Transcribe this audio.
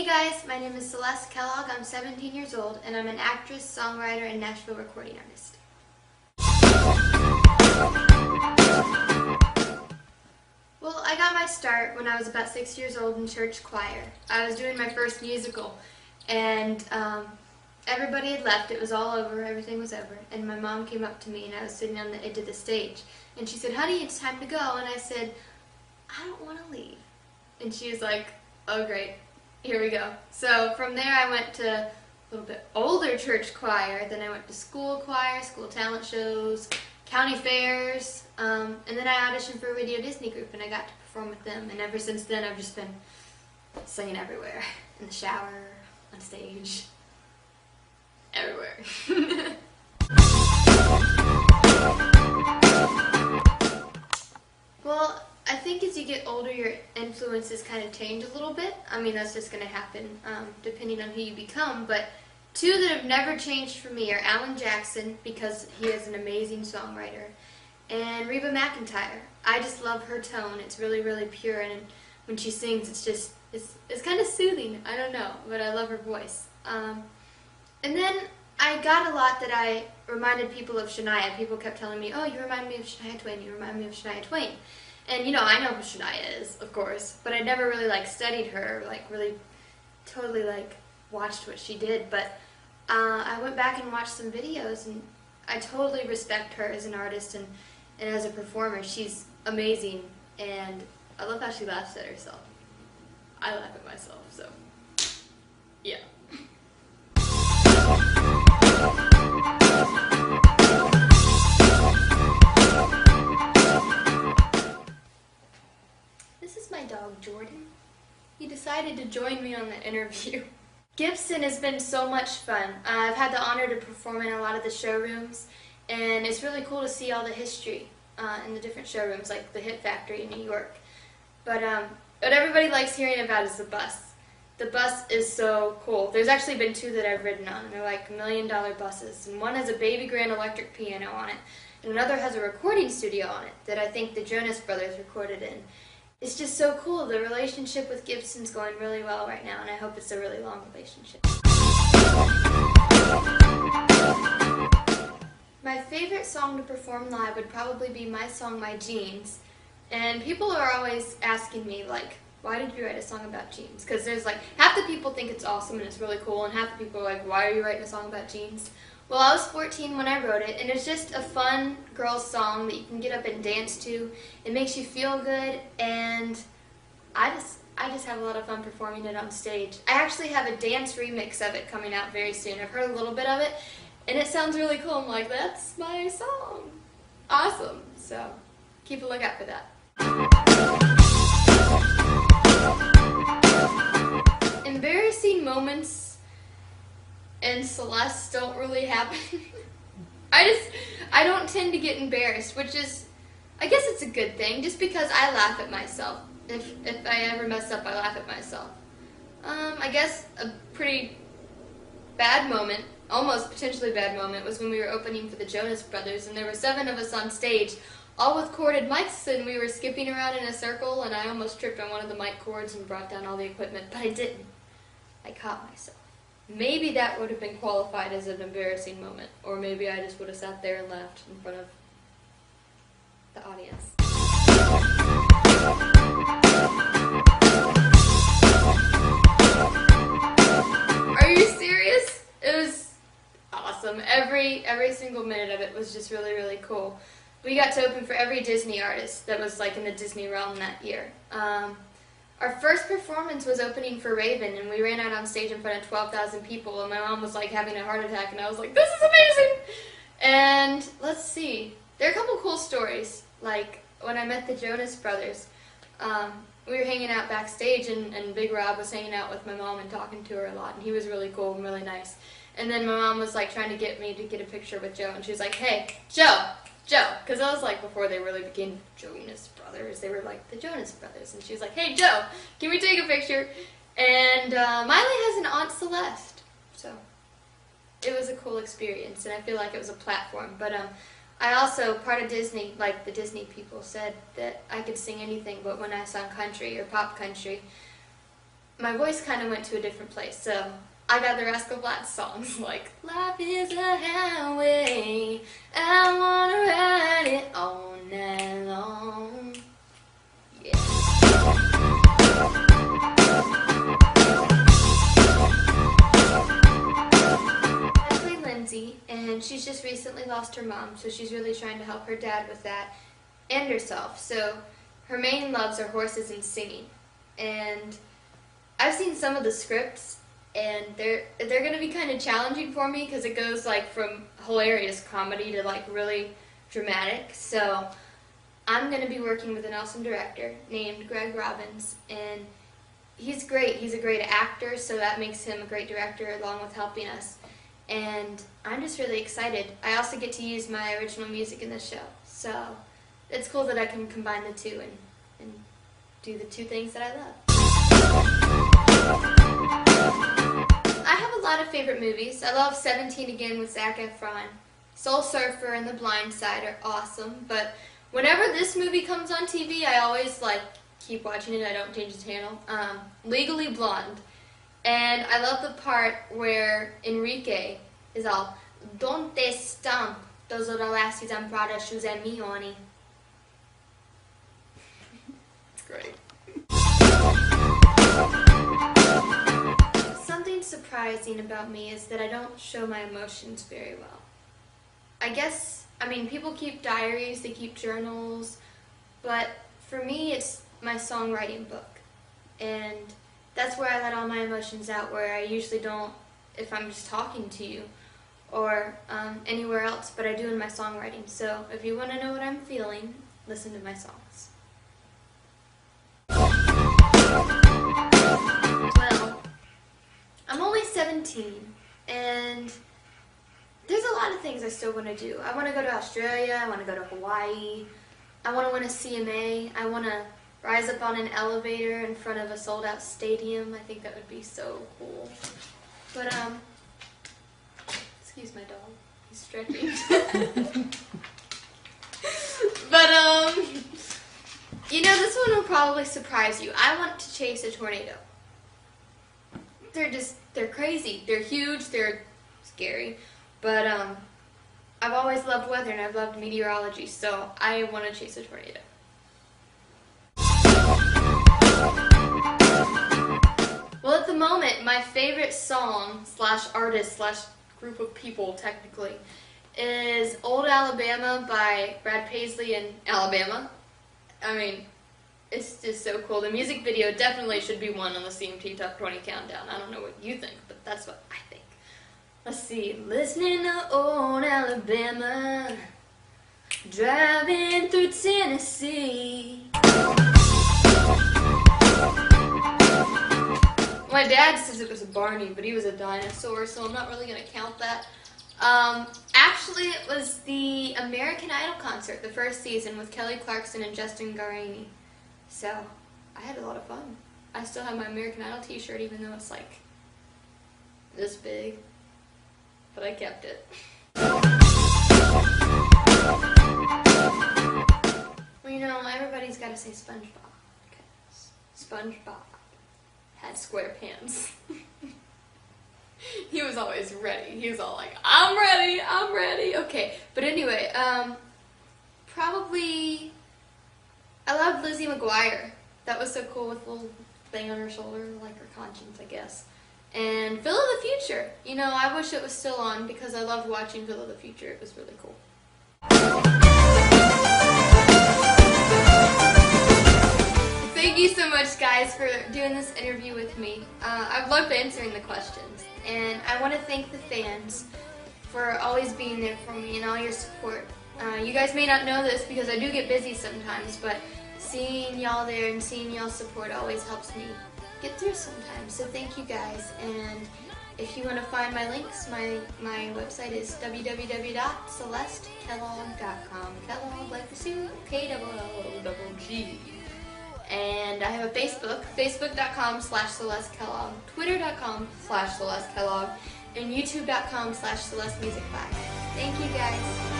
Hey guys, my name is Celeste Kellogg. I'm 17 years old and I'm an actress, songwriter, and Nashville recording artist. Well, I got my start when I was about 6 years old in church choir. I was doing my first musical and everybody had left. It was all over, everything was over. And my mom came up to me and I was sitting on the edge of the stage. And she said, "Honey, it's time to go." And I said, "I don't want to leave." And she was like, "Oh great, here we go." So from there I went to a little bit older church choir, then I went to school choir, school talent shows, county fairs, and then I auditioned for a Radio Disney group and I got to perform with them. And ever since then I've just been singing everywhere, in the shower, on stage, everywhere. Well, I think as you get older, your influences kind of change a little bit. I mean, that's just going to happen depending on who you become. But two that have never changed for me are Alan Jackson, because he is an amazing songwriter, and Reba McEntire. I just love her tone. It's really, really pure, and when she sings, it's kind of soothing. I don't know, but I love her voice. And then I got a lot that I reminded people of Shania. People kept telling me, "Oh, you remind me of Shania Twain, you remind me of Shania Twain." And you know, I know who Shania is, of course, but I never really studied her, really totally watched what she did. But I went back and watched some videos, and I totally respect her as an artist and as a performer. She's amazing, and I love how she laughs at herself. I laugh at myself, so yeah. This is my dog, Jordan. He decided to join me on the interview. Gibson has been so much fun. I've had the honor to perform in a lot of the showrooms, and it's really cool to see all the history in the different showrooms, like the Hit Factory in New York. But what everybody likes hearing about is the bus. The bus is so cool. There's actually been two that I've ridden on, and they're like $1 million buses. And one has a baby grand electric piano on it, and another has a recording studio on it that I think the Jonas Brothers recorded in. It's just so cool. The relationship with Gibson's going really well right now, and I hope it's a really long relationship. My favorite song to perform live would probably be my song, My Jeans. And people are always asking me, why did you write a song about jeans? Because there's half the people think it's awesome and it's really cool, and half the people are like, why are you writing a song about jeans? Well, I was 14 when I wrote it, and it's just a fun girl's song that you can get up and dance to. It makes you feel good, and I just have a lot of fun performing it on stage. I actually have a dance remix of it coming out very soon. I've heard a little bit of it, and it sounds really cool. I'm like, that's my song. Awesome. So keep a lookout for that. Embarrassing moments and Celeste don't really happen. I don't tend to get embarrassed, which is, I guess it's a good thing, just because I laugh at myself. If I ever mess up, I laugh at myself. I guess a pretty bad moment, almost potentially bad moment, was when we were opening for the Jonas Brothers, and there were 7 of us on stage, all with corded mics, and we were skipping around in a circle, and I almost tripped on one of the mic cords and brought down all the equipment, but I didn't. I caught myself. Maybe that would have been qualified as an embarrassing moment, or maybe I just would have sat there and laughed in front of the audience. Are you serious? It was awesome. Every single minute of it was just really, really cool. We got to open for every Disney artist that was in the Disney realm that year. Our first performance was opening for Raven, and we ran out on stage in front of 12,000 people, and my mom was having a heart attack, and I was like, this is amazing! And let's see, there are a couple cool stories. When I met the Jonas Brothers, we were hanging out backstage, and Big Rob was hanging out with my mom and talking to her a lot, and he was really cool and really nice. And then my mom was trying to get me to get a picture with Joe, and she was like, "Hey, Joe," because that was before they really became Jonas Brothers. They were the Jonas Brothers, and she was like, "Hey, Joe, can we take a picture?" And Miley has an Aunt Celeste, so it was a cool experience, and I feel like it was a platform. But I also, part of Disney, the Disney people said that I could sing anything, but when I sung country or pop country, my voice kind of went to a different place. So I got the Rascal Flatts songs like "Life is a highway, I wanna ride it all night long." Yeah. I play Lindsay, and she's just recently lost her mom, so she's really trying to help her dad with that and herself. So her main loves are horses and singing. And I've seen some of the scripts, and they're going to be kind of challenging for me because it goes like from hilarious comedy to like really dramatic. So I'm going to be working with an awesome director named Greg Robbins, and he's great. He's a great actor, so that makes him a great director along with helping us. And I'm just really excited. I also get to use my original music in the show, so it's cool that I can combine the two and do the two things that I love. I have a lot of favorite movies. I love 17 Again with Zac Efron. Soul Surfer and The Blind Side are awesome, but whenever this movie comes on TV, I always like keep watching it. I don't change the channel. Legally Blonde. And I love the part where Enrique is all, "Don't they stomp? Those are the lassies and Prada shoes and me, honey." It's great. Something surprising about me is that I don't show my emotions very well. I mean, people keep diaries, they keep journals, but for me, it's my songwriting book. And that's where I let all my emotions out, where I usually don't if I'm just talking to you or anywhere else, but I do in my songwriting. So if you want to know what I'm feeling, listen to my songs. Well, I'm only 17, and there's a lot of things I still want to do. I want to go to Australia, I want to go to Hawaii, I want to win a CMA, I want to rise up on an elevator in front of a sold-out stadium. I think that would be so cool. But, excuse my dog, he's stretching. But, you know, this one will probably surprise you. I want to chase a tornado. They're crazy. They're huge, they're scary. But, I've always loved weather and I've loved meteorology, so I want to chase a tornado. Well, at the moment, my favorite song / artist / group of people, technically, is Old Alabama by Brad Paisley and Alabama. I mean, it's just so cool. The music video definitely should be one on the CMT Top 20 Countdown. I don't know what you think, but that's what I think. Let's see. Listening to Old Alabama, driving through Tennessee. My dad says it was a Barney, but he was a dinosaur, so I'm not really going to count that. Actually, it was the American Idol concert, the first season, with Kelly Clarkson and Justin Guarini. So, I had a lot of fun. I still have my American Idol t-shirt, even though it's like this big. But I kept it. Well, you know, everybody's got to say SpongeBob, because SpongeBob had square pants. He was always ready. He was all like, I'm ready, I'm ready. Okay, but anyway, probably, I loved Lizzie McGuire. That was so cool with the little thing on her shoulder, like her conscience, I guess. And Phil of the Future. You know, I wish it was still on because I loved watching Phil of the Future. It was really cool. Thank you so much, guys, for doing this interview with me. I've loved answering the questions. And I want to thank the fans for always being there for me and all your support. You guys may not know this because I do get busy sometimes, but seeing y'all there and seeing y'all's support always helps me get through sometimes. So thank you guys. And if you want to find my links, my website is www.celestekellogg.com. Kellogg like the soup, K-L-L-O-G. And I have a Facebook, facebook.com/Celeste Kellogg, twitter.com/Celeste Kellogg, and youtube.com/Celeste Music 5. Thank you guys.